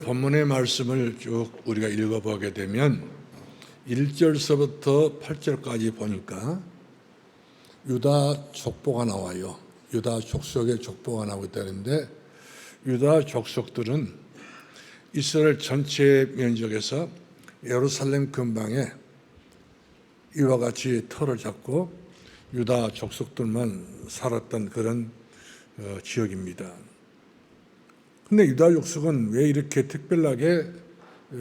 본문의 말씀을 쭉 우리가 읽어보게 되면 1절서부터 8절까지 보니까 유다 족보가 나와요. 유다 족속의 족보가 나오고 있다는데, 유다 족속들은 이스라엘 전체 면적에서 예루살렘 근방에 이와 같이 터를 잡고 유다 족속들만 살았던 그런 지역입니다. 근데 유다 족속은 왜 이렇게 특별하게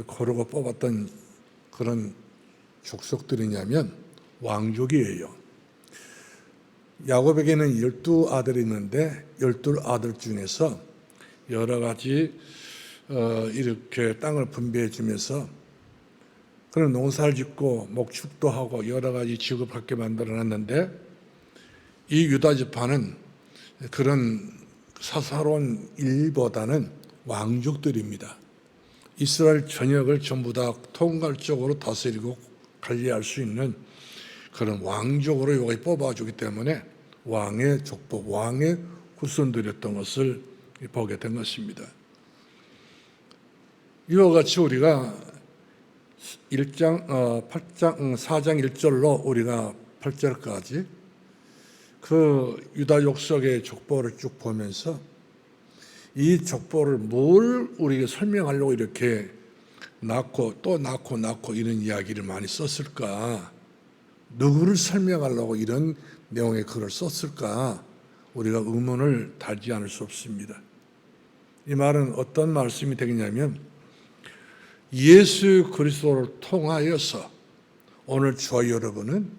고르고 뽑았던 그런 족속들이냐면 왕족이에요. 야곱에게는 12아들이 있는데 12아들 중에서 여러 가지 이렇게 땅을 분배해 주면서 그런 농사를 짓고 목축도 하고 여러 가지 직업하게 만들어 놨는데, 이 유다 지파는 그런 사사로운 일보다는 왕족들입니다. 이스라엘 전역을 전부 다 통괄적으로 다스리고 관리할 수 있는 그런 왕족으로 여기 뽑아주기 때문에 왕의 족보, 왕의 후손들이었던 것을 보게 된 것입니다. 이와 같이 우리가 4장 1절로 우리가 8절까지 그 유다 족속의 족보를 쭉 보면서 이 족보를 뭘 우리가 설명하려고 이렇게 낳고 또 낳고 이런 이야기를 많이 썼을까? 누구를 설명하려고 이런 내용의 글을 썼을까? 우리가 의문을 달지 않을 수 없습니다. 이 말은 어떤 말씀이 되겠냐면, 예수 그리스도를 통하여서 오늘 저와 여러분은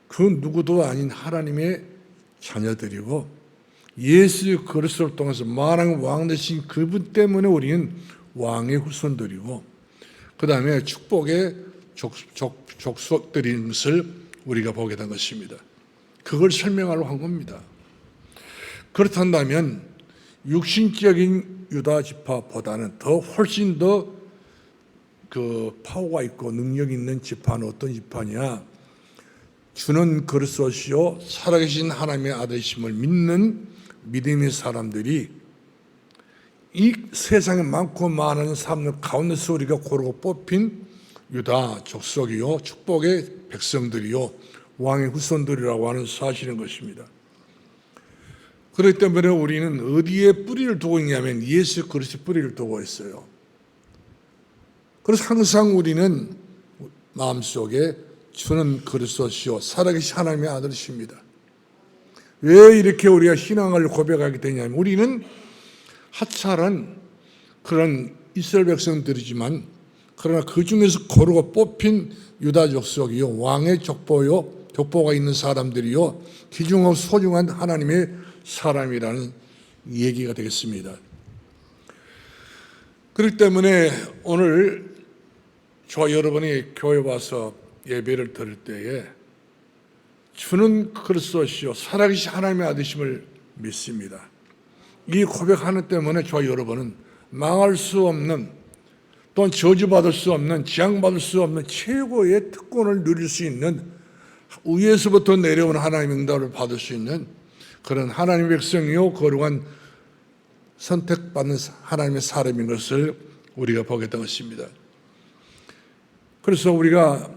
그 누구도 아닌 하나님의 자녀들이고, 예수 그리스도를 통해서 만왕의 왕 되신 그분 때문에 우리는 왕의 후손들이고, 그 다음에 축복의 족속들인 것을 우리가 보게 된 것입니다. 그걸 설명하려고 한 겁니다. 그렇다면 육신적인 유다 지파보다는 훨씬 더 그 파워가 있고 능력이 있는 지파는 어떤 지파냐? 주는 그리스도시요 살아계신 하나님의 아들이심을 믿는 믿음의 사람들이 이 세상에 많고 많은 사람들 가운데서 우리가 고르고 뽑힌 유다 족속이요 축복의 백성들이요 왕의 후손들이라고 하는 사실인 것입니다. 그렇기 때문에 우리는 어디에 뿌리를 두고 있냐면 예수 그리스도의 뿌리를 두고 있어요. 그래서 항상 우리는 마음속에 주는 그리스도시요 살아계신 하나님의 아들이십니다. 왜 이렇게 우리가 신앙을 고백하게 되냐면, 우리는 하찮은 그런 이스라엘 백성들이지만 그러나 그 중에서 고르고 뽑힌 유다 족속이요 왕의 족보가 있는 사람들이요 귀중하고 소중한 하나님의 사람이라는 얘기가 되겠습니다. 그렇기 때문에 오늘 저와 여러분이 교회 와서 예배를 드릴 때에 주는 그리스도시요 살아계신 하나님의 아들이심을 믿습니다. 이 고백하는 때문에 저와 여러분은 망할 수 없는, 또는 저주받을 수 없는, 지향받을 수 없는 최고의 특권을 누릴 수 있는, 위에서부터 내려온 하나님의 응답을 받을 수 있는 그런 하나님의 백성이요 거룩한 선택받는 하나님의 사람인 것을 우리가 보게 된 것입니다. 그래서 우리가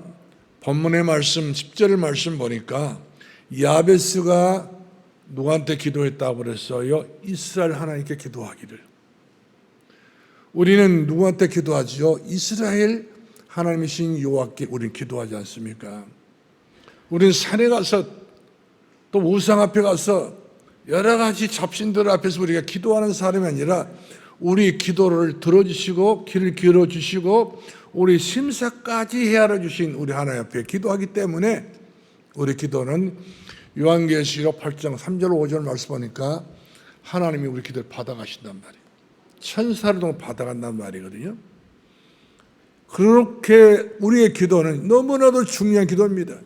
본문의 말씀 10절 말씀 보니까 야베스가 누구한테 기도했다고 그랬어요? 이스라엘 하나님께 기도하기를. 우리는 누구한테 기도하지요? 이스라엘 하나님이신 여호와께 우리는 기도하지 않습니까? 우리는 산에 가서 또 우상 앞에 가서 여러 가지 잡신들 앞에서 우리가 기도하는 사람이 아니라 우리 기도를 들어주시고 길을 기울여주시고 우리 심사까지 헤아려 주신 우리 하나님 앞에 기도하기 때문에 우리 기도는 요한계시록 8장 3절 5절 말씀 보니까 하나님이 우리 기도를 받아가신단 말이에요. 천사를 통해 받아간단 말이거든요. 그렇게 우리의 기도는 너무나도 중요한 기도입니다.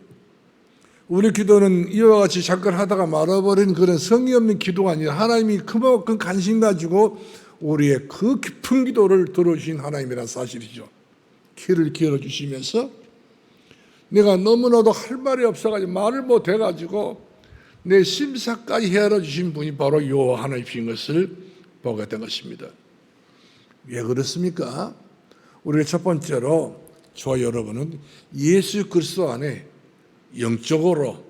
우리 기도는 이와 같이 잠깐 하다가 말아버린 그런 성의 없는 기도가 아니라 하나님이 그만큼 관심 가지고 우리의 그 깊은 기도를 들어주신 하나님이라는 사실이죠. 귀를 기울여 주시면서 내가 너무나도 할 말이 없어가지고 말을 못해가지고 내 심사까지 헤아려 주신 분이 바로 요 하나님이신 것을 보게 된 것입니다. 왜 그렇습니까? 우리가 첫 번째로 저와 여러분은 예수 그리스도 안에 영적으로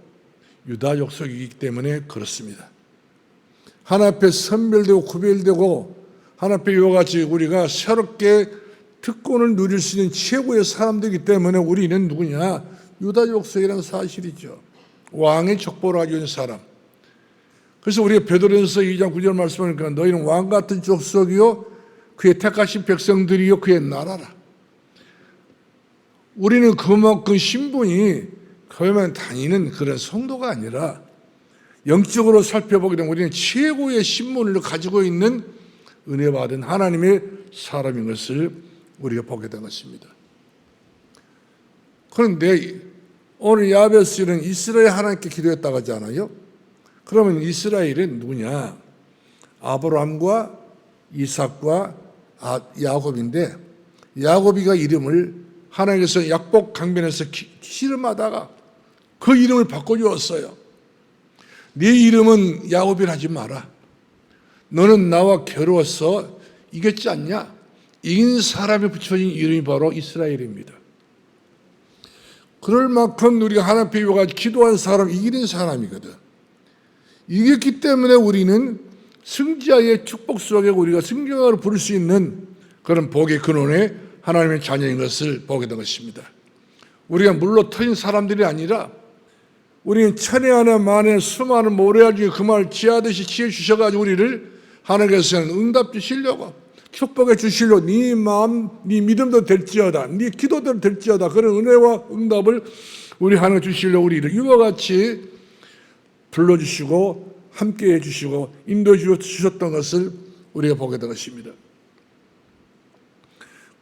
유다 족속이기 때문에 그렇습니다. 하나님 앞에 선별되고 구별되고 하나님 앞에 이와 같이 우리가 새롭게 특권을 누릴 수 있는 최고의 사람들이기 때문에 우리는 누구냐? 유다 족속이라는 사실이죠. 왕의 족보를 가지고 있는 사람. 그래서 우리가 베드로전서 2장 9절 말씀하니까 너희는 왕 같은 족속이요 그의 택하신 백성들이요 그의 나라라. 우리는 그만큼 신분이 교회만 다니는 그런 성도가 아니라 영적으로 살펴보게 되면 우리는 최고의 신분을 가지고 있는 은혜 받은 하나님의 사람인 것을 우리가 보게 된 것입니다. 그런데 오늘 야베스는 이스라엘 하나님께 기도했다고 하잖아요. 그러면 이스라엘은 누구냐? 아브라함과 이삭과 야곱인데 야곱이가 이름을 하나님께서 약복 강변에서 씨름하다가 그 이름을 바꿔주었어요. 네 이름은 야곱이라 하지 마라. 너는 나와 겨루어서 이겼지 않냐? 이긴 사람이 붙여진 이름이 바로 이스라엘입니다. 그럴 만큼 우리가 하나님 앞에 이와 같이 기도한 사람, 이기는 사람이거든. 이겼기 때문에 우리는 승자의 축복 속에 우리가 승경으로 부를 수 있는 그런 복의 근원에 하나님의 자녀인 것을 보게 된 것입니다. 우리가 물로 터진 사람들이 아니라 우리는 천에 하나 만에 수많은 모래알 중에 그 말을 지하듯이 지혜 주셔가지고 우리를 하나님께서는 응답 주시려고 축복해 주시려고 네 마음, 네 믿음도 될지어다, 네 기도대로 될지어다 그런 은혜와 응답을 우리 하나님 주시려고 우리를 이와 같이 불러주시고 함께해 주시고 인도해 주셨던 것을 우리가 보게 된 것입니다.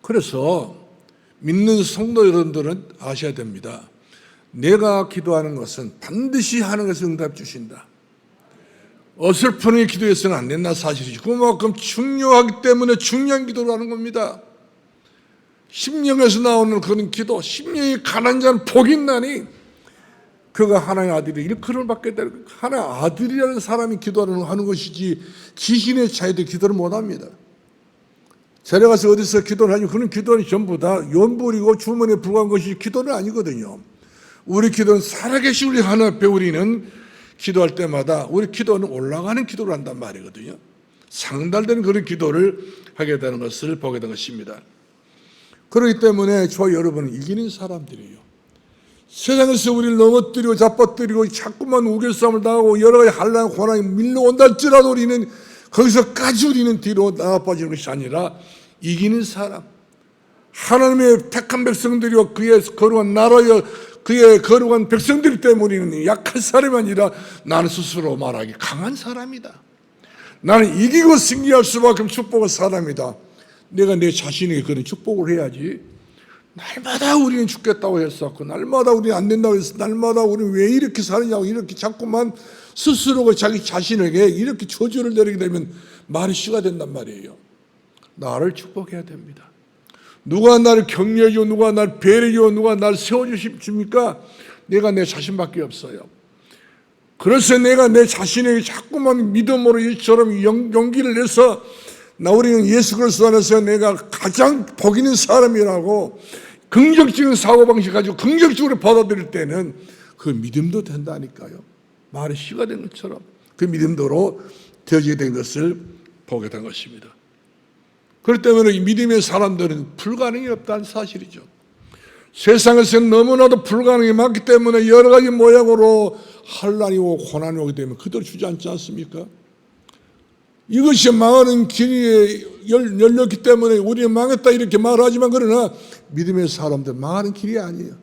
그래서 믿는 성도 여러분들은 아셔야 됩니다. 내가 기도하는 것은 반드시 하나님께서 응답 주신다. 어설프게 기도해서는 안 된다 사실이지. 그만큼 중요하기 때문에 중요한 기도를 하는 겁니다. 심령에서 나오는 그런 기도, 심령이 가난 자는 복이 있나니 그가 하나님의 아들이 일컬음을 받게 되는 하나님의 아들이라는 사람이 기도하는 것이지 귀신의 자녀들 기도를 못합니다. 제가 가서 어디서 기도를 하니 그런 기도는 전부 다 연불이고 주문에 불과한 것이 기도는 아니거든요. 우리 기도는 살아계신 우리 하나님 앞에 우리는 기도할 때마다 우리 기도는 올라가는 기도를 한단 말이거든요. 상달되는 그런 기도를 하게 되는 것을 보게 된 것입니다. 그렇기 때문에 저 여러분은 이기는 사람들이에요. 세상에서 우리를 넘어뜨리고 잡아뜨리고 자꾸만 우겨싸움을 당하고 여러 가지 한란 고난이 밀려온다 할지라도 우리는 거기서까지 우리는 뒤로 나가 빠지는 것이 아니라 이기는 사람, 하나님의 택한 백성들이요 그의 거룩한 나라여 그의 거룩한 백성들 때문에 우리는 약한 사람이 아니라 나는 스스로 말하기 강한 사람이다. 나는 이기고 승리할 수밖에 축복의 사람이다. 내가 내 자신에게 그런 축복을 해야지. 날마다 우리는 죽겠다고 했었고 날마다 우리는 안 된다고 했어. 날마다 우리는 왜 이렇게 사느냐고 이렇게 자꾸만 스스로가 자기 자신에게 이렇게 저주를 내리게 되면 말이 씨가 된단 말이에요. 나를 축복해야 됩니다. 누가 나를 격려해주고 누가 나를 배려해주고 누가 나를 세워주십니까? 내가 내 자신밖에 없어요. 그래서 내가 내 자신에게 자꾸만 믿음으로 이처럼 용기를 내서 우리는 예수 그리스도 안에서 내가 가장 복 있는 사람이라고 긍정적인 사고방식 가지고 긍정적으로 받아들일 때는 그 믿음도 된다니까요. 말이 씨가 된 것처럼 그 믿음대로 되어지게 된 것을 보게 된 것입니다. 그렇기 때문에 이 믿음의 사람들은 불가능이 없다는 사실이죠. 세상에서는 너무나도 불가능이 많기 때문에 여러 가지 모양으로 환난이 오고 고난이 오게 되면 그대로 주저앉지 않습니까? 이것이 망하는 길이 열렸기 때문에 우리는 망했다 이렇게 말하지만 그러나 믿음의 사람들 망하는 길이 아니에요.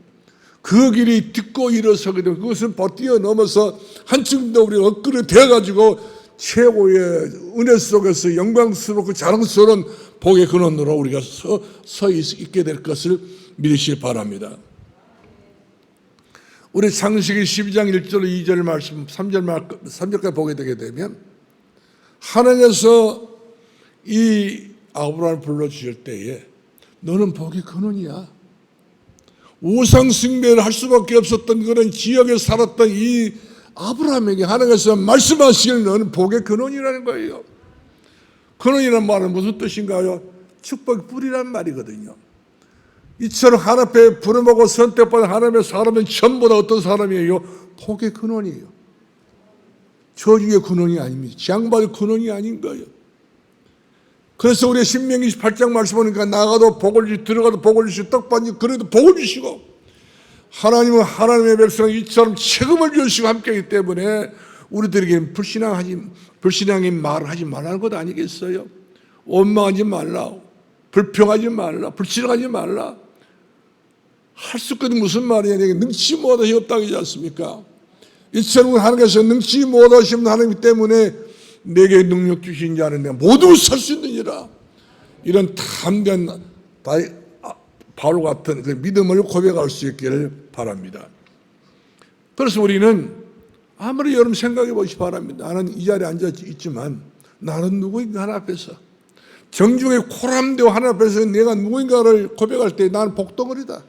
그 길이 딛고 일어서게 되면 그것을 뛰어넘어서 한층 더 우리가 업그레이드 되어가지고 최고의 은혜 속에서 영광스럽고 자랑스러운 복의 근원으로 우리가 서 있게 될 것을 믿으시기 바랍니다. 우리 창세기 12장 1절 2절 말씀 3절까지 보게 되게 되면 하나님께서 이 아브라함을 불러주실 때에 너는 복의 근원이야. 우상 숭배를 할 수밖에 없었던 그런 지역에 살았던 이 아브라함에게 하나님께서 말씀하시기를 너는 복의 근원이라는 거예요. 근원이라는 말은 무슨 뜻인가요? 축복의 뿌리란 말이거든요. 이처럼 하나님 앞에 부름하고 선택받은 하나님의 사람은 전부 다 어떤 사람이에요? 복의 근원이에요. 저주의 근원이 아닙니다. 재앙받을 근원이 아닌 거예요. 그래서 우리 신명기 28장 말씀 보니까 나가도 복을 주시고 들어가도 복을 주시고 떡받니 그래도 복을 주시고 하나님은 하나님의 백성은 이처럼 책임을 주시고 함께하기 때문에 우리들에게는 불신앙인 말을 하지 말라는 것 아니겠어요? 원망하지 말라, 불평하지 말라, 불신하지 말라. 할 수 있거든 무슨 말이냐? 내게 능치 못하시 없다고 하지 않습니까? 이처럼 하나님께서 능치 못하시는 하나님 때문에 내게 능력 주신 자는 내가 모두 살 수 있느니라. 이런 담대한 바울 같은 그 믿음을 고백할 수 있기를 바랍니다. 그래서 우리는 아무리 여러분 생각해 보시기 바랍니다. 나는 이 자리에 앉아 있지만 나는 누구인가 하나님 앞에서 정중에 코람되어 하나님 앞에서 내가 누구인가를 고백할 때 나는 복덩어리다.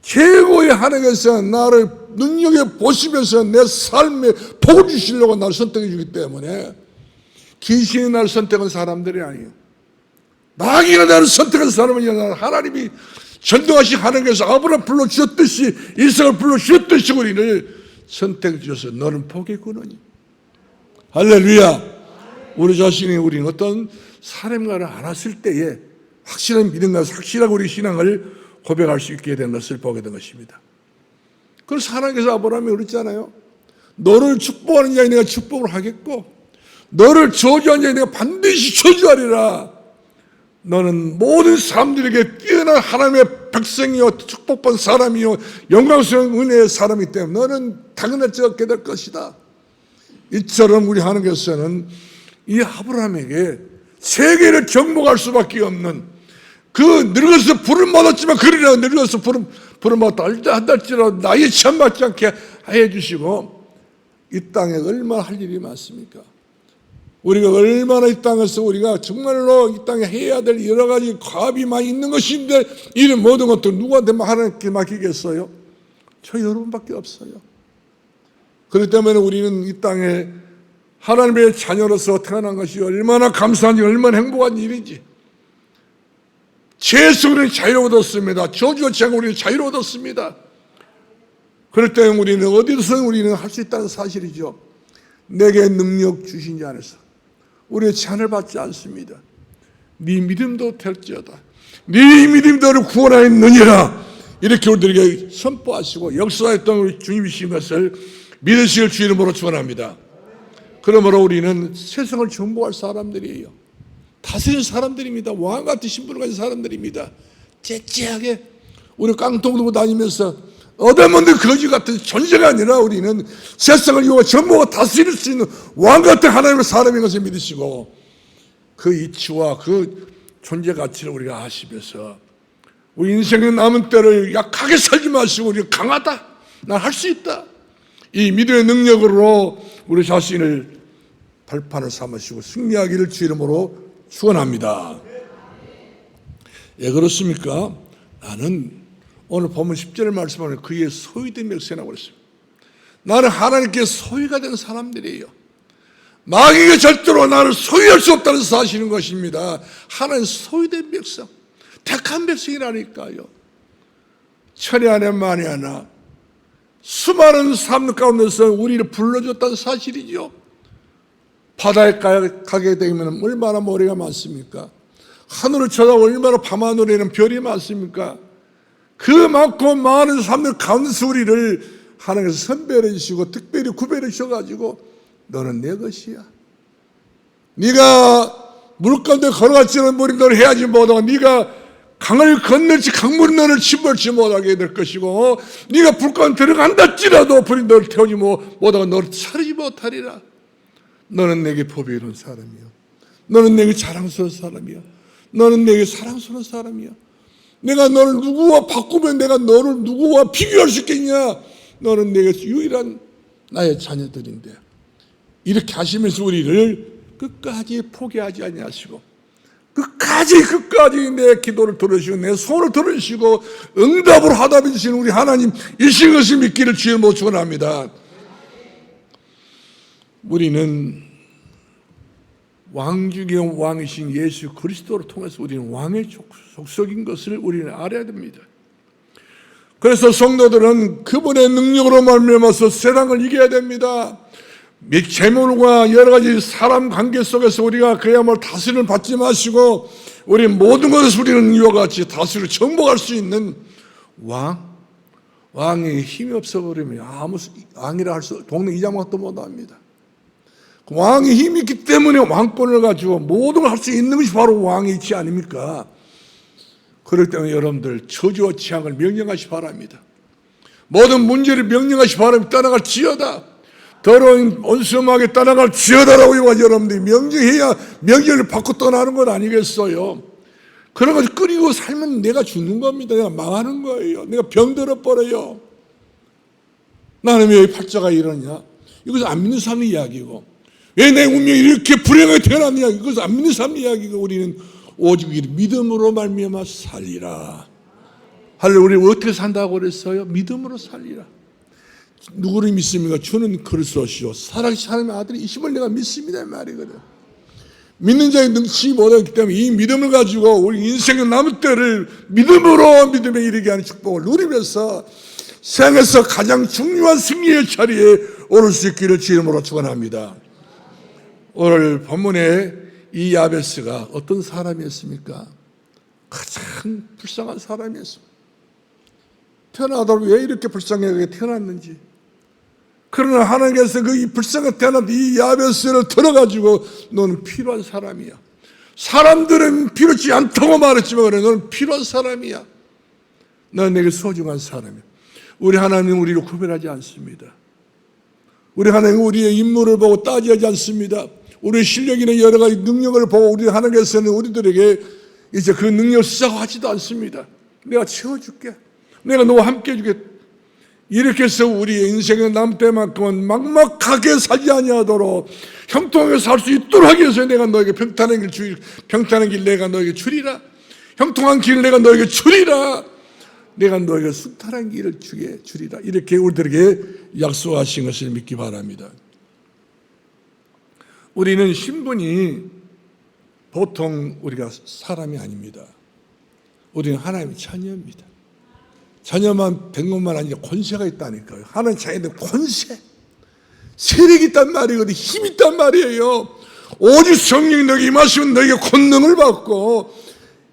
최고의 하나님께서 나를 눈여겨보시면서 내 삶에 복을 주시려고 나를 선택해 주기 때문에 귀신이 나를 선택한 사람들이 아니에요. 마귀가 나를 선택한 사람은 하나님이 전능하신 하나님께서 아브라함 불러주셨듯이 이삭을 불러주셨듯이 우리를 선택해 주셔서 너는 복의 근원이. 할렐루야. 우리 자신이 우리는 어떤 사람과를 알았을 때에 확실한 믿음과 확실하게 우리 신앙을 고백할 수 있게 된 것을 보게 된 것입니다. 그래서 하나님께서 아브라함이 그랬잖아요. 너를 축복하는 자에 내가 축복을 하겠고 너를 저주하는 자에 내가 반드시 저주하리라. 너는 모든 사람들에게 뛰어난 하나님의 백성이요 축복받은 사람이요 영광스러운 은혜의 사람이기 때문에 너는 당연하지 않게 될 것이다. 이처럼 우리 하나님께서는 이 아브라함에게 세계를 정복할 수밖에 없는 그 늙어서 부름 받았지만 그러나 늙어서 부름 받았다 할지라도 나이에 취함받지 않게 해주시고 이 땅에 얼마나 할 일이 많습니까? 우리가 얼마나 이 땅에서 우리가 정말로 이 땅에 해야 될 여러 가지 과업이 많이 있는 것인데 이런 모든 것도 누구한테 하나님께 맡기겠어요? 저 여러분밖에 없어요. 그렇기 때문에 우리는 이 땅에 하나님의 자녀로서 태어난 것이 얼마나 감사한지 얼마나 행복한 일인지 죄에서 우리는 자유를 얻었습니다. 저주와 죄가 우리는 자유를 얻었습니다. 그럴 때 우리는 어디서 우리는 할 수 있다는 사실이죠. 내게 능력 주신 자 안에서 우리의 제한을 받지 않습니다. 네 믿음도 될지어다. 네 믿음이 너를 구원하였느니라. 이렇게 우리들에게 선포하시고 역사했던 우리 주님이신 것을 믿으실 주 이름으로 축원합니다. 그러므로 우리는 세상을 정복할 사람들이에요. 다스리는 사람들입니다. 왕같은 신분을 가진 사람들입니다. 째째하게 우리 깡통 들고 다니면서 얻어먹는 거지 같은 존재가 아니라 우리는 세상을 이용해 전부가 다스릴 수 있는 왕같은 하나님의 사람인 것을 믿으시고 그 이치와 그 존재 가치를 우리가 아시면서 우리 인생의 남은 때를 약하게 살지 마시고 우리가 강하다. 난 할 수 있다. 이 믿음의 능력으로 우리 자신을 발판을 삼으시고 승리하기를 주 이름으로 축원합니다. 왜 그렇습니까? 나는 오늘 보면 10절 말씀하면 그의 소유된 백성이라고 그랬어요. 나는 하나님께 소유가 된 사람들이에요. 마귀가 절대로 나를 소유할 수 없다는 사실인 것입니다. 하나님 소유된 백성, 택한 백성이라니까요. 천이 하나 만이 하나 수많은 삶 가운데서 우리를 불러줬다는 사실이죠. 바다에 가게 되면 얼마나 모래가 많습니까? 하늘을 쳐다보면 얼마나 밤하늘에는 별이 많습니까? 그 많고 많은 사람들 가운데서 우리를 하나님께서 선별해 주시고 특별히 구별해 주셔가지고 너는 내 것이야. 네가 물 가운데 걸어갈지는 물이 너를 해하지 못하고 네가 강을 건널지 강물이 너를 침몰치 못하게 될 것이고 네가 불 가운데 들어간다 할지라도 불이 너를 태우지 못하고 너를 차리지 못하리라. 너는 내게 법이 이룬 사람이야. 너는 내게 자랑스러운 사람이야. 너는 내게 사랑스러운 사람이야. 내가 너를 누구와 바꾸면 내가 너를 누구와 비교할 수 있겠냐? 너는 내게 유일한 나의 자녀들인데 이렇게 하시면서 우리를 끝까지 포기하지 아니하시고 끝까지 내 기도를 들으시고 내 소원을 들으시고 응답을 하답해 주시는 우리 하나님 이신 것을 믿기를 주의 못 축원합니다. 우리는 왕 중에 왕이신 예수 그리스도를 통해서 우리는 왕의 족속인 것을 우리는 알아야 됩니다. 그래서 성도들은 그분의 능력으로 말미암아서 세상을 이겨야 됩니다. 재물과 여러 가지 사람 관계 속에서 우리가 그야말로 다스림을 받지 마시고 우리 모든 것을 우리는 이와 같이 다스리고 정복할 수 있는 왕의 힘이 없어버리면 아무 왕이라 할 수 동네 이장밖도 못합니다. 왕의 힘이 있기 때문에 왕권을 가지고 모든 걸 할 수 있는 것이 바로 왕의 이치 아닙니까? 그렇기 때문에 여러분들 저주와 재앙을 명령하시 바랍니다. 모든 문제를 명령하시 바랍니다. 떠나갈 지어다. 더러운 온수하게 떠나갈 지어다라고 여러분들이 명령해야 명령을 받고 떠나는 건 아니겠어요? 그런 것을 끓이고 살면 내가 죽는 겁니다. 내가 망하는 거예요. 내가 병들어 버려요. 나는 왜 팔자가 이러냐? 이것은 안 믿는 사람의 이야기고, 왜 내 운명이 이렇게 불행하게 태어났냐? 이것은 안 믿는 사람의 이야기고, 우리는 오직 믿음으로 말미암아 살리라. 할렐루야. 우리 어떻게 산다고 그랬어요? 믿음으로 살리라. 누구를 믿습니까? 주는 그리스도시요 살아계신 하나님의 아들이심을 내가 믿습니다 말이거든. 믿는 자의 능치 못하기 때문에 이 믿음을 가지고 우리 인생의 남은 때를 믿음으로 믿음에 이르게 하는 축복을 누리면서 세상에서 가장 중요한 승리의 자리에 오를 수 있기를 주님으로 축원합니다. 오늘 본문에 이 야베스가 어떤 사람이었습니까? 가장 불쌍한 사람이었습니다. 태어나도록 왜 이렇게 불쌍하게 태어났는지. 그러나 하나님께서 그 불쌍하게 태어난 이 야베스를 들어가지고 너는 필요한 사람이야. 사람들은 필요치 않다고 말했지만 그래, 너는 필요한 사람이야. 너는 내게 소중한 사람이야. 우리 하나님은 우리를 구별하지 않습니다. 우리 하나님은 우리의 인물을 보고 따지지 않습니다. 우리의 실력이나 여러 가지 능력을 보고 우리 하나님께서는 우리들에게 이제 그 능력을 수사하지도 않습니다. 내가 채워줄게. 내가 너와 함께 해주겠다. 이렇게 해서 우리의 인생의 남 때만큼은 막막하게 살지 아니하도록 형통하게 살 수 있도록 하기 위해서 내가 너에게 평탄한 길 내가 너에게 주리라. 형통한 길을 내가 너에게 주리라. 내가 너에게 순탄한 길을 주리라. 이렇게 우리들에게 약속하신 것을 믿기 바랍니다. 우리는 신분이 보통 우리가 사람이 아닙니다. 우리는 하나님의 자녀입니다. 자녀만 된 것만 아니라 권세가 있다니까요. 하나님 자녀들 권세, 세력이 있단 말이거든요. 힘이 있단 말이에요. 오직 성령이 너에게 임하시면 너에게 권능을 받고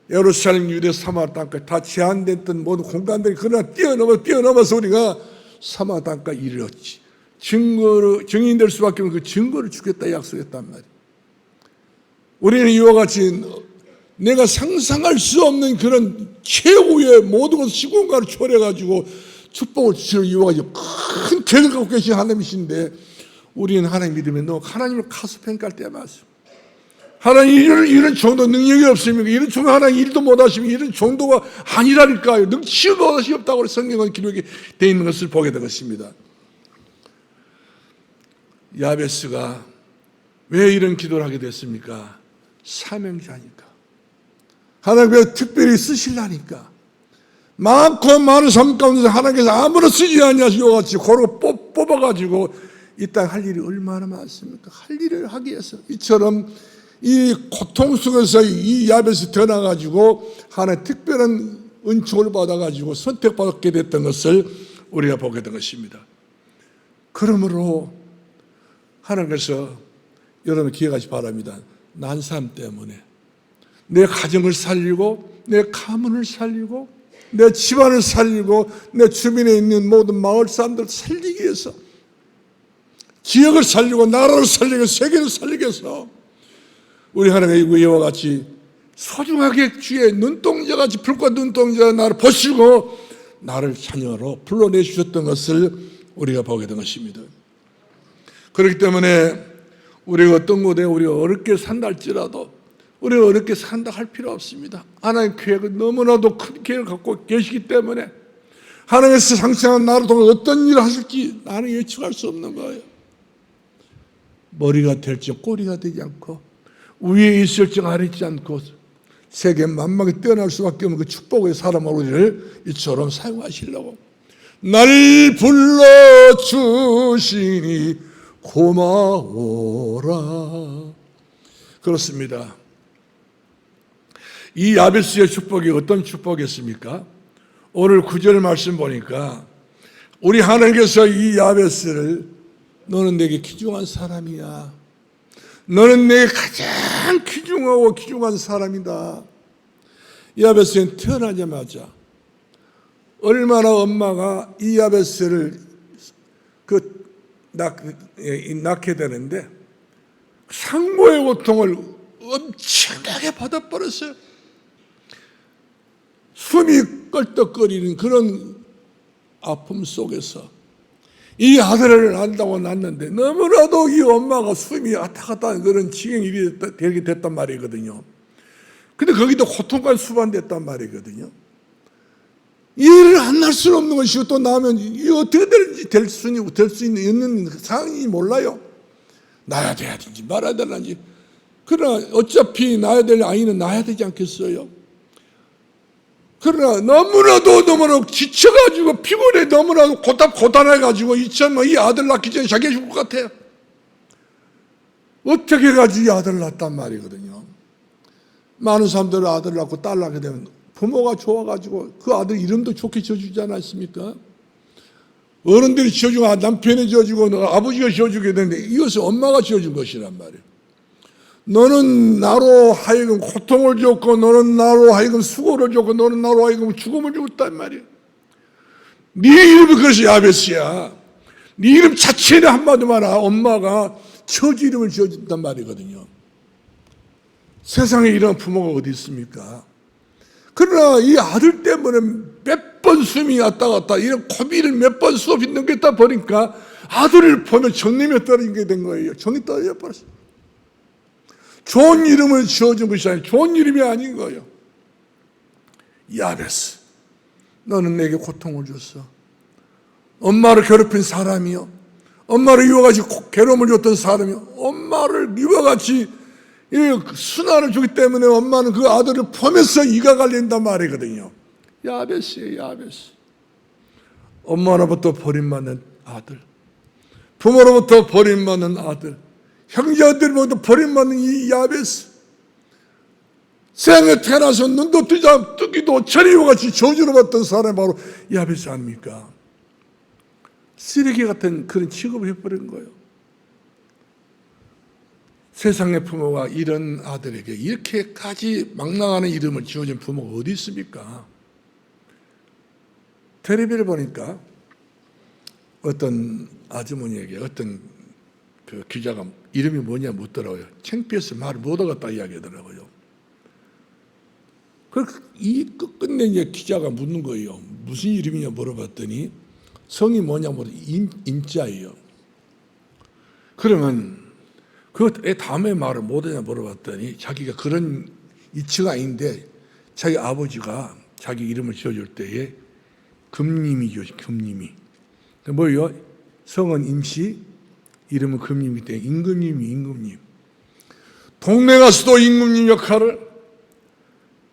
예루살렘, 유대, 사마리아 땅까지 다 제한됐던 모든 공간들이 그러나 뛰어넘어서 우리가 사마리아 땅까지 이르렀지. 증인될 수밖에 없는 그 증거를 주겠다 약속했단 말이에요. 우리는 이와 같이 내가 상상할 수 없는 그런 최후의 모든 것을 시공간을 초래해가지고 축복을 주시는 이와 같이 큰 계획을 갖고 계신 하나님이신데 우리는 하나님 믿으면 너 하나님을 가소평가할 때가 많습니다. 하나님 이런 정도 능력이 없습니까? 이런 정도 하나님 일도 못하시면 이런 정도가 아니라니까요. 능치도 못하시 없다고 성경은 기록이 되어 있는 것을 보게 된 것입니다. 야베스가 왜 이런 기도를 하게 됐습니까? 사명자니까. 하나님께서 특별히 쓰시려니까. 많고 많은 삶 가운데서 하나님께서 아무나 쓰지 않냐시고 같이 고루 뽑아가지고 이 땅 할 일이 얼마나 많습니까? 할 일을 하기 위해서 이처럼 이 고통 속에서 이 야베스 태어나가지고 하나의 특별한 은총을 받아가지고 선택받게 됐던 것을 우리가 보게 된 것입니다. 그러므로 하나님께서 여러분 기억하시 바랍니다. 난 사람 때문에 내 가정을 살리고 내 가문을 살리고 내 집안을 살리고 내 주변에 있는 모든 마을 사람들을 살리기 위해서 지역을 살리고 나라를 살리고 세계를 살리기 위해서 우리 하나님의 이와 같이 소중하게 주의 눈동자같이 불과 눈동자 나를 보시고 나를 자녀로 불러내주셨던 것을 우리가 보게 된 것입니다. 그렇기 때문에 우리가 어떤 곳에 우리가 어렵게 산다 할지라도 우리가 어렵게 산다 할 필요 없습니다. 하나님의 계획은 너무나도 큰 계획을 갖고 계시기 때문에 하나님께서 상생한 나를 통해 어떤 일을 하실지 나는 예측할 수 없는 거예요. 머리가 될지 꼬리가 되지 않고 위에 있을지 아래 있지 않고 세계 만방에 뛰어날 수밖에 없는 그 축복의 사람 우리를 이처럼 사용하시려고 날 불러주시니 고마워라. 그렇습니다. 이 야베스의 축복이 어떤 축복이었습니까? 오늘 9절 말씀 보니까 우리 하나님께서 이 야베스를 너는 내게 귀중한 사람이야. 너는 내게 가장 귀중하고 귀중한 사람이다. 야베스는 태어나자마자 얼마나 엄마가 이 야베스를 낳게 되는데 상고의 고통을 엄청나게 받아버렸어요. 숨이 껄떡거리는 그런 아픔 속에서 이 아들을 낳는다고 낳는데 너무나도 이 엄마가 숨이 왔다 갔다 하는 그런 지경이 되게 됐단 말이거든요. 근데 거기도 고통까지 수반됐단 말이거든요. 이해를 안 날 수는 없는 것이고 또 나면 이게 어떻게 될 수 있는 상황이 몰라요. 낳아야 되는지 말아야 되는지. 그러나 어차피 낳아야 될 아이는 낳아야 되지 않겠어요? 그러나 너무나도 지쳐가지고 피곤해 너무나도 고단해가지고 이 아들 낳기 전에 자기가 죽을 것 같아요. 어떻게 해가지고 이 아들 낳았단 말이거든요. 많은 사람들은 아들 낳고 딸 낳게 되면 부모가 좋아가지고 그 아들 이름도 좋게 지어주지 않았습니까? 어른들이 지어주고 남편이 지어주고 아버지가 지어주게 되는데 이것은 엄마가 지어준 것이란 말이에요. 너는 나로 하여금 고통을 줬고 너는 나로 하여금 수고를 줬고 너는 나로 하여금 죽음을 줬단 말이에요. 네 이름이 그래서 야베스야. 네 이름 자체는 한마디로 말하 엄마가 처지 이름을 지어준단 말이거든요. 세상에 이런 부모가 어디 있습니까? 그러나 이 아들 때문에 몇 번 숨이 왔다 갔다 이런 고비를 몇 번 수없이 넘겼다 보니까 아들을 보면 정념에 떨어지게 된 거예요. 정이 떨어져 버렸어요. 좋은 이름을 지어준 것이 아니라 좋은 이름이 아닌 거예요. 야베스, 너는 내게 고통을 줬어. 엄마를 괴롭힌 사람이요. 엄마를 이와 같이 괴로움을 줬던 사람이요. 엄마를 이와 같이 순환을 주기 때문에 엄마는 그 아들을 보면서 이가 갈린단 말이거든요. 야베스예요, 야베스. 엄마로부터 버림받는 아들, 부모로부터 버림받는 아들, 형제들로부터 버림받는 이 야베스. 세상에 태어나서 눈도 뜨기도 전이와 같이 저주를 받던 사람이 바로 야베스 아닙니까? 쓰레기 같은 그런 취급을 해버린 거예요. 세상의 부모가 이런 아들에게 이렇게까지 망랑하는 이름을 지어준 부모가 어디 있습니까? 텔레비를 보니까 어떤 아주머니에게 어떤 그 기자가 이름이 뭐냐 묻더라고요. 창피해서 말을 못하겠다 이야기하더라고요. 끝내 이제 기자가 묻는 거예요. 무슨 이름이냐 물어봤더니 성이 뭐냐 물어봤더니 임자예요. 그러면 그 다음에 말을 못하냐 물어봤더니 자기가 그런 이치가 아닌데 자기 아버지가 자기 이름을 지어줄 때에 금님이죠. 금님이. 뭐예요? 성은 임시, 이름은 금님이기 때문에 임금님. 동네 가서도 임금님 역할을,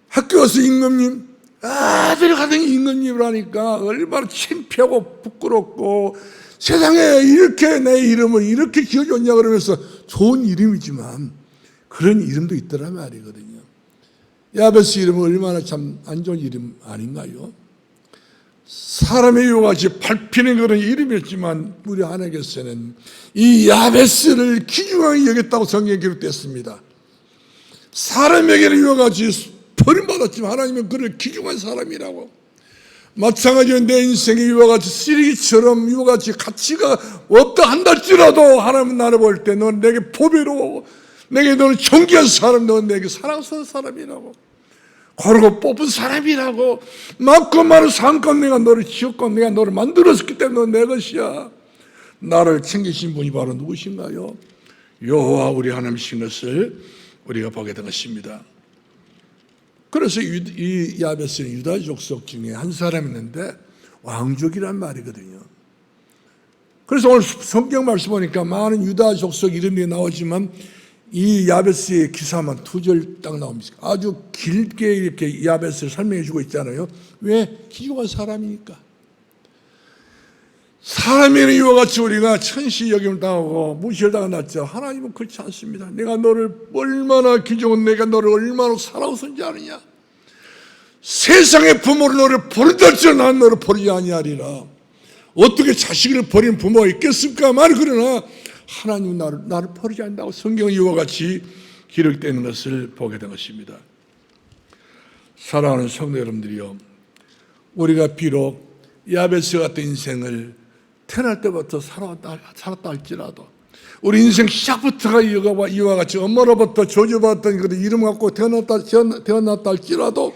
학교 가서 임금님, 아들 가던 임금님을 하니까 얼마나 창피하고 부끄럽고 세상에 이렇게 내 이름을 이렇게 지어줬냐 그러면서 좋은 이름이지만 그런 이름도 있더라 말이거든요. 야베스 이름은 얼마나 참 안 좋은 이름 아닌가요? 사람의 이와같이 밟히는 그런 이름이었지만 우리 하나님께서는 이 야베스를 귀중하게 여겼다고 성경에 기록됐습니다. 사람에게는 이와같이 버림받았지만 하나님은 그를 귀중한 사람이라고. 마찬가지로 내 인생에 이와 같이 쓰레기처럼 이와 같이 가치가 없다 한달지라도 하나님은 나를 볼 때 넌 내게 보배로워, 내게 너는 존귀한 사람, 넌 내게 사랑스러운 사람이라고, 고르고 뽑은 사람이라고, 많고 많은 상권 내가 너를 지었고 내가 너를 만들었기 때문에 넌 내 것이야. 나를 챙기신 분이 바로 누구신가요? 여호와 우리 하나님이신 것을 우리가 보게 된 것입니다. 그래서 이 야베스는 유다 족속 중에 한 사람이었는데 왕족이란 말이거든요. 그래서 오늘 성경 말씀 보니까 많은 유다 족속 이름이 나오지만 이 야베스의 기사만 2절 딱 나옵니다. 아주 길게 이렇게 야베스를 설명해 주고 있잖아요. 왜? 귀중한 사람이니까. 사람에는 이와 같이 우리가 천시 여김을 당하고 무시를 당하죠. 하나님은 그렇지 않습니다. 내가 너를 얼마나 기종은 내가 너를 얼마나 사랑스러운지 아느냐. 세상의 부모를 너를 버리달지라 난 너를 버리지 아니하리라. 어떻게 자식을 버리는 부모가 있겠습니까? 말 그러나 하나님은 나를 버리지 않는다고 성경은 이와 같이 기록되는 것을 보게 된 것입니다. 사랑하는 성도 여러분들이요, 우리가 비록 야베스 같은 인생을 태어날 때부터 살았다 할지라도 우리 인생 시작부터가 이와 같이 엄마로부터 저주받았던 그 이름 갖고 태어났다 할지라도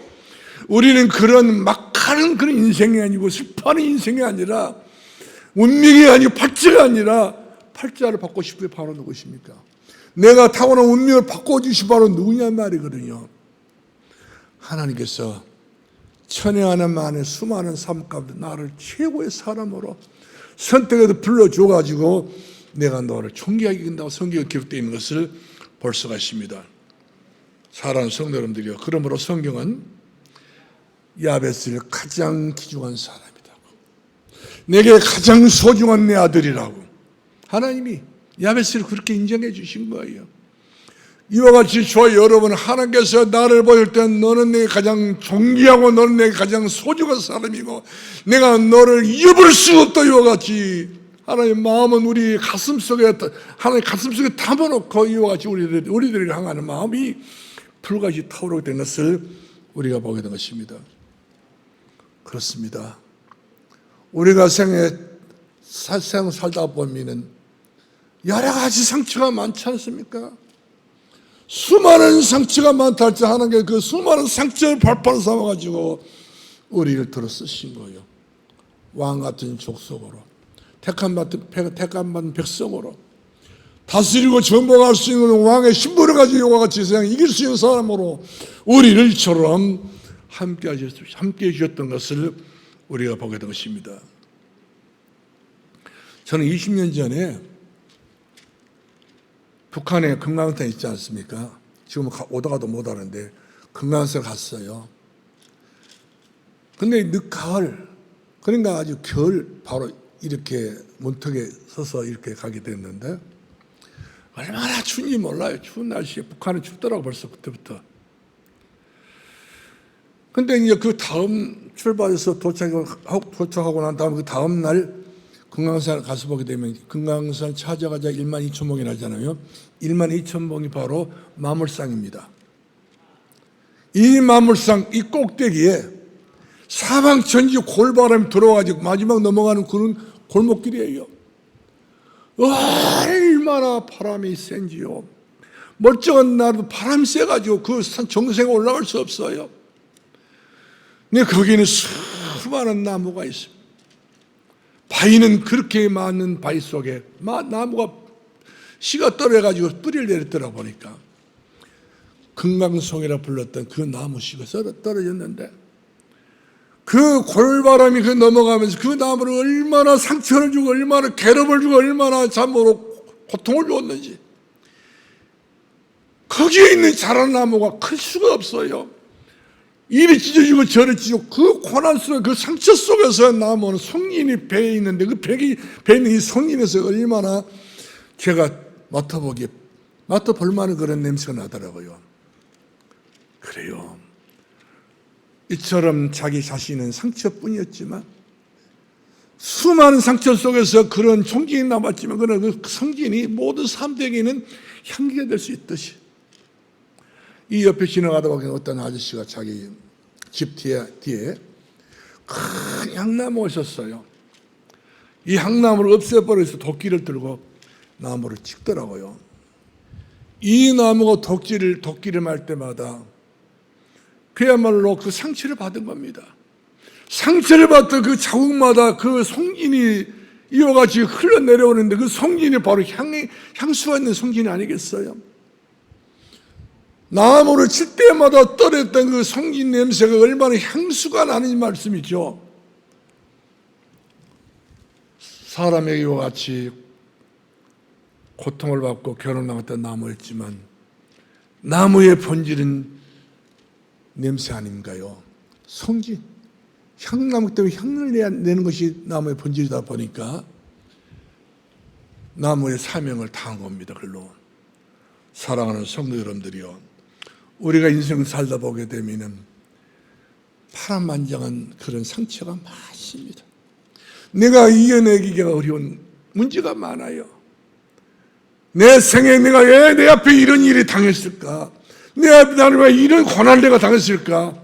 우리는 그런 막하는 그런 인생이 아니고 슬퍼하는 인생이 아니라 운명이 아니고 팔자가 아니라 팔자를 받고 싶은 게 바로 누구십니까? 내가 타고난 운명을 바꿔주신 바로 누구냐 말이거든요. 하나님께서 천혜하는 만의 수많은 삶 가운데 나를 최고의 사람으로 선택해서 불러줘가지고 내가 너를 존귀하게 이긴다고 성경에 기록되어 있는 것을 볼 수가 있습니다. 사랑하는 성도 여러분들이요, 그러므로 성경은 야베스를 가장 귀중한 사람이라고, 내게 가장 소중한 내 아들이라고 하나님이 야베스를 그렇게 인정해 주신 거예요. 이와 같이 저와 여러분, 하나님께서 나를 보일 때 너는 내게 가장 존귀하고 너는 내게 가장 소중한 사람이고 내가 너를 잊어버릴 수 없다. 이와 같이 하나님 마음은 우리 가슴속에, 하나님 가슴속에 담아놓고 이와 같이 우리들에게 향하는 마음이 불같이 타오르게 된 것을 우리가 보게 된 것입니다. 그렇습니다. 우리가 세상 살다 보면은 여러 가지 상처가 많지 않습니까? 수많은 상처가 많다 할지 하나님께 그 수많은 상처를 발판을 삼아가지고 우리를 들어 쓰신 거예요. 왕 같은 족속으로, 택함받은 백성으로, 다스리고 정복할 수 있는 왕의 신분을 가지고 이와 같이 세상에 이길 수 있는 사람으로 우리를 이처럼 함께 해주셨던 것을 우리가 보게 된 것입니다. 저는 20년 전에 북한에 금강산 있지 않습니까? 지금 오다가도 못 하는데 금강산 갔어요. 근데 늦가을, 그러니까 아주 겨울 바로 이렇게 문턱에 서서 이렇게 가게 됐는데 얼마나 추운지 몰라요. 추운 날씨에 북한은 춥더라고 벌써 그때부터. 근데 이제 그 다음 출발해서 도착하고 난 다음 그 다음 날 금강산 가서 보게 되면 금강산 찾아가자 12,000봉이 나잖아요. 12,000봉이 바로 마물상입니다. 이 마물상 이 꼭대기에 사방천지 골바람이 들어와가지고 마지막 넘어가는 그런 골목길이에요. 얼마나 바람이 센지요. 멀쩡한 날도 바람이 세가지고 그 산 정상에 올라갈 수 없어요. 근데 거기는 수많은 나무가 있습니다. 바위는 그렇게 많은 바위 속에 나무가 씨가 떨어져가지고 뿌리를 내렸더라 보니까 금강송이라 불렀던 그 나무 씨가 떨어졌는데 그 골바람이 그 넘어가면서 그 나무를 얼마나 상처를 주고 얼마나 괴롭을 주고 얼마나 잠으로 고통을 주었는지 거기에 있는 자란 나무가 클 수가 없어요. 이리 찢어지고 저리 찢어지고 그 고난 속에 그 상처 속에서 나무는 송인이 배에 있는데 그 배에 있는 이 송인에서 얼마나 제가 맡아볼 만한 그런 냄새가 나더라고요. 그래요. 이처럼 자기 자신은 상처뿐이었지만 수많은 상처 속에서 그런 송진이 남았지만 그런 그 송진이 모든 사람들에게는 향기가 될 수 있듯이 이 옆에 지나가다 보니 어떤 아저씨가 자기 집 뒤에 큰 향나무가 있었어요. 이 향나무를 없애버려서 도끼를 들고 나무를 찍더라고요. 이 나무가 도끼를 말 때마다 그야말로 그 상처를 받은 겁니다. 상처를 받던 그 자국마다 그 송진이 이와 같이 흘러내려오는데 그 송진이 바로 향수가 있는 송진이 아니겠어요? 나무를 칠 때마다 떨어졌던 그 송진 냄새가 얼마나 향수가 나는 말씀이죠. 사람에게 이와 같이 고통을 받고 결혼당했던 나무였지만 나무의 본질은 냄새 아닌가요? 송진. 향나무 때문에 향을 내는 것이 나무의 본질이다 보니까 나무의 사명을 다한 겁니다. 그걸로. 사랑하는 성도 여러분들이요, 우리가 인생을 살다 보게 되면은 파란만장한 그런 상처가 많습니다. 내가 이겨내기가 어려운 문제가 많아요. 내 생에 내가 왜 내 앞에 이런 일이 당했을까? 내 앞에 나는 왜 이런 고난을 내가 당했을까?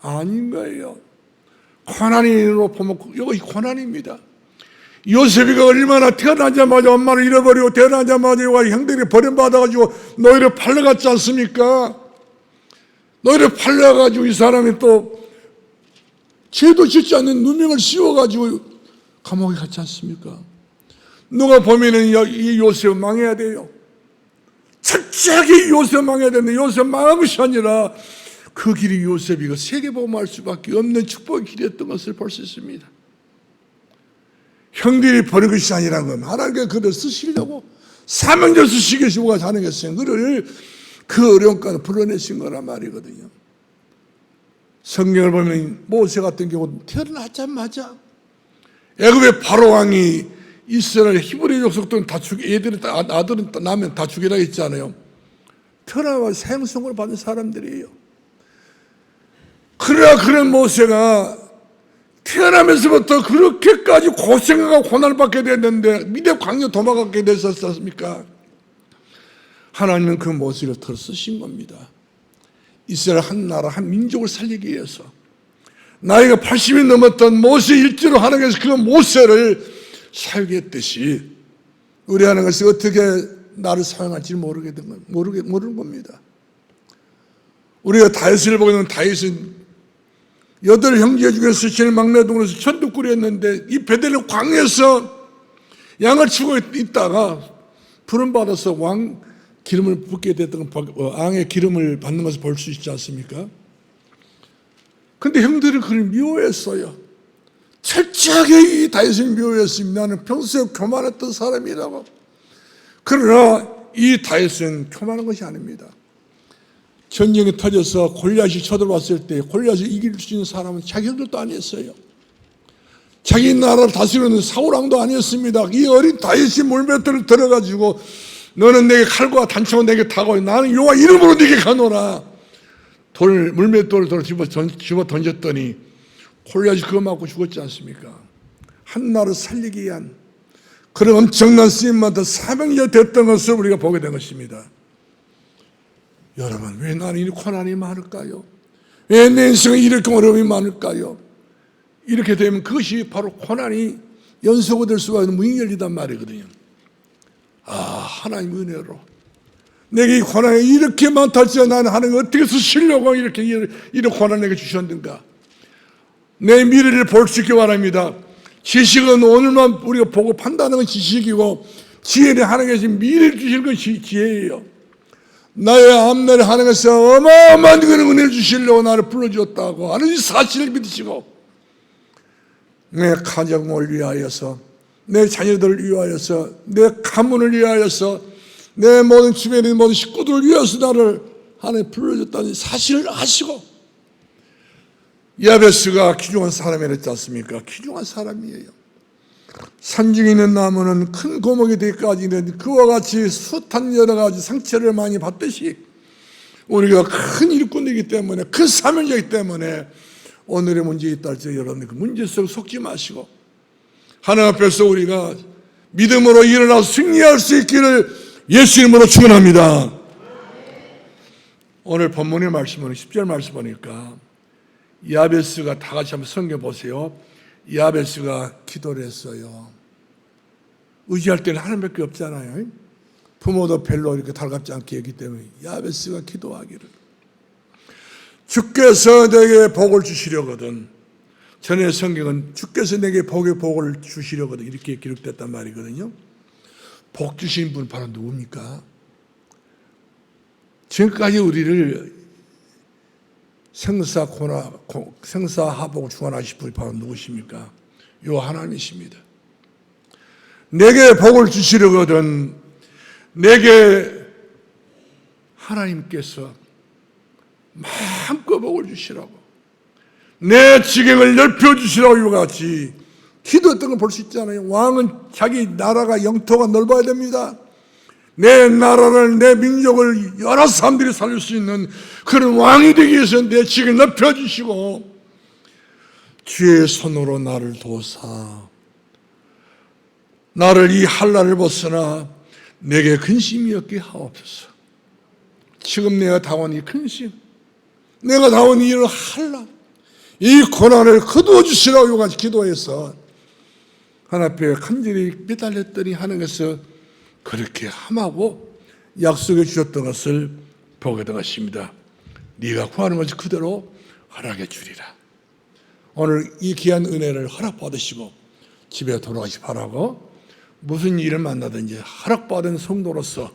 아닌 거예요. 고난으로 보면 이거 고난입니다. 요셉이가 얼마나 태어나자마자 엄마를 잃어버리고 태어나자마자 형들이 버림받아가지고 노예로 팔려갔지 않습니까? 노예로 팔려가지고 이 사람이 또 죄도 짓지 않는 누명을 씌워가지고 감옥에 갔지 않습니까? 누가 보면은 이 요셉 망해야 돼요. 철저하게 요셉 망해야 되는데 요셉 망한 것이 아니라 그 길이 요셉이가 세계복음할 수밖에 없는 축복의 길이었던 것을 볼 수 있습니다. 형들이 버린 것이 아니라는 건 하나님께 그를 쓰시려고 사명자 쓰시기 위해서 하는 것은 그를 그 어려운 가운데 불러내신 거란 말이거든요. 성경을 보면 모세 같은 경우 태어나자마자 애굽의 바로 왕이 이스라엘 히브리 족속들은 다 애들은 아들은 나면 다 죽이라 했잖아요. 태어나자마자 사형선고를 받은 사람들이에요. 그러나 그런 모세가 태어나면서부터 그렇게까지 고생하고 고난을 받게 됐는데 미대 광야 도망가게 됐었지 않습니까? 하나님은 그 모세를 더 쓰신 겁니다. 이스라엘 한 나라 한 민족을 살리기 위해서 나이가 80이 넘었던 모세 일지로 하나님께서 그 모세를 사용했듯이 우리 하나님께서 어떻게 나를 사용할지 모르는 겁니다. 우리가 다윗을 보게 되면 다윗은 8 형제 중에서 제일 막내 동으로서 천둥꾸리 했는데 이 베들레헴 광야에서 양을 치고 있다가 부름받아서 왕 기름을 붓게 됐던 왕의 기름을 받는 것을 볼 수 있지 않습니까? 그런데 형들이 그를 미워했어요. 철저하게 이 다윗을 미워했습니다. 나는 평소에 교만했던 사람이라고. 그러나 이 다윗은 교만한 것이 아닙니다. 전쟁이 터져서 골리앗이 쳐들어왔을 때 골리앗을 이길 수 있는 사람은 자기 형들도 아니었어요. 자기 나라를 다스리는 사울왕도 아니었습니다. 이 어린 다윗이 물맷돌을 들어가지고 너는 내게 칼과 단창을 내게 타고 나는 여호와 이름으로 네게 가노라. 물맷돌을 집어 던졌더니 골리앗이 그거 맞고 죽었지 않습니까? 한 나라를 살리기 위한 그런 엄청난 쓰임마다 사명자 됐던 것을 우리가 보게 된 것입니다. 여러분, 왜 나는 이 고난이 많을까요? 왜 내 인생에 이렇게 어려움이 많을까요? 이렇게 되면 그것이 바로 고난이 연속이 될 수가 있는 무인열리단 말이거든요. 하나님 은혜로 내게 이 고난이 이렇게 많다지 나는 하나님 어떻게 쓰시려고 이렇게 이런 고난을 내게 주셨는가? 내 미래를 볼 수 있기 바랍니다. 지식은 오늘만 우리가 보고 판단하는 건 지식이고 지혜는 하나님께서 미래를 주시는 것이 지혜예요. 나의 앞날에 하나님께서 어마어마한 그런 은혜를 주시려고 나를 불러주었다고 하는 이 사실을 믿으시고 내 가정을 위하여서 내 자녀들을 위하여서 내 가문을 위하여서 내 모든 주변에 있는 모든 식구들을 위해서 나를 하나님 불러줬다는 사실을 아시고 야베스가 귀중한 사람이랬지 않습니까? 귀중한 사람이에요. 산중에 있는 나무는 큰 고목이 되기까지는 그와 같이 숱한 여러 가지 상처를 많이 받듯이 우리가 큰 일꾼이기 때문에 큰 사명이기 때문에 오늘의 문제에 있다 할지 여러분 그 문제 속 속지 마시고 하나님 앞에서 우리가 믿음으로 일어나서 승리할 수 있기를 예수 이름으로 축원합니다. 오늘 본문의 말씀은 10절 말씀 보니까 야베스가 다 같이 한번 성경 보세요. 야베스가 기도를 했어요. 의지할 때는 하나님밖에 없잖아요. 부모도 별로 이렇게 달갑지 않게 했기 때문에 야베스가 기도하기를 주께서 내게 복을 주시려거든. 전에 성경은 주께서 내게 복을 주시려거든 이렇게 기록됐단 말이거든요. 복 주신 분 바로 누굽니까? 지금까지 우리를 생사하복 중환하신 분이 바로 누구십니까? 요 하나님이십니다. 내게 복을 주시려거든 내게 하나님께서 마음껏 복을 주시라고 내 지경을 넓혀주시라고 이와 같이 기도했던 걸 볼 수 있잖아요. 왕은 자기 나라가 영토가 넓어야 됩니다. 내 나라를, 내 민족을 여러 사람들이 살릴 수 있는 그런 왕이 되기 위해서 내 지경을 넓혀주시고 주의 손으로 나를 도우사 나를 이 한란을 벗어나 내게 근심이 없게 하옵소서. 지금 내가 당한 이 근심, 내가 당한 이 한란, 이 고난을 거두어 주시라고 같이 기도해서 하나님 앞에 간절히 매달렸더니 하나님께서 그렇게 함하고 약속해 주셨던 것을 보게 되었습니다. 네가 구하는 것을 그대로 허락해 주리라. 오늘 이 귀한 은혜를 허락받으시고 집에 돌아가시 바라고 무슨 일을 만나든지 허락받은 성도로서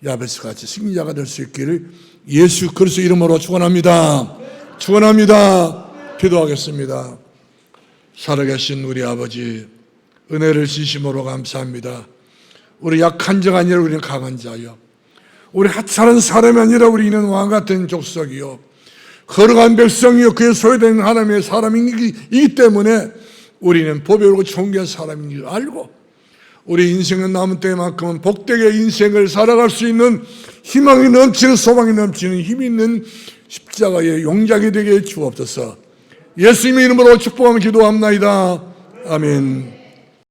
야베스같이 승리자가 될 수 있기를 예수 그리스도 이름으로 축원합니다. 축원합니다. 기도하겠습니다. 살아계신 우리 아버지 은혜를 진심으로 감사합니다. 우리 약한 자가 아니라 우리는 강한 자요, 우리 하찮은 사람이 아니라 우리는 왕 같은 족속이요, 거룩한 백성이요, 그에 소유된 하나님의 사람이기 때문에 우리는 보배롭고 존귀한 사람인 줄 알고 우리 인생은 남은 때만큼은 복되게 인생을 살아갈 수 있는 희망이 넘치는, 소망이 넘치는 힘이 있는 십자가의 용장이 되게 주옵소서. 예수님의 이름으로 축복하며 기도합나이다. 아멘.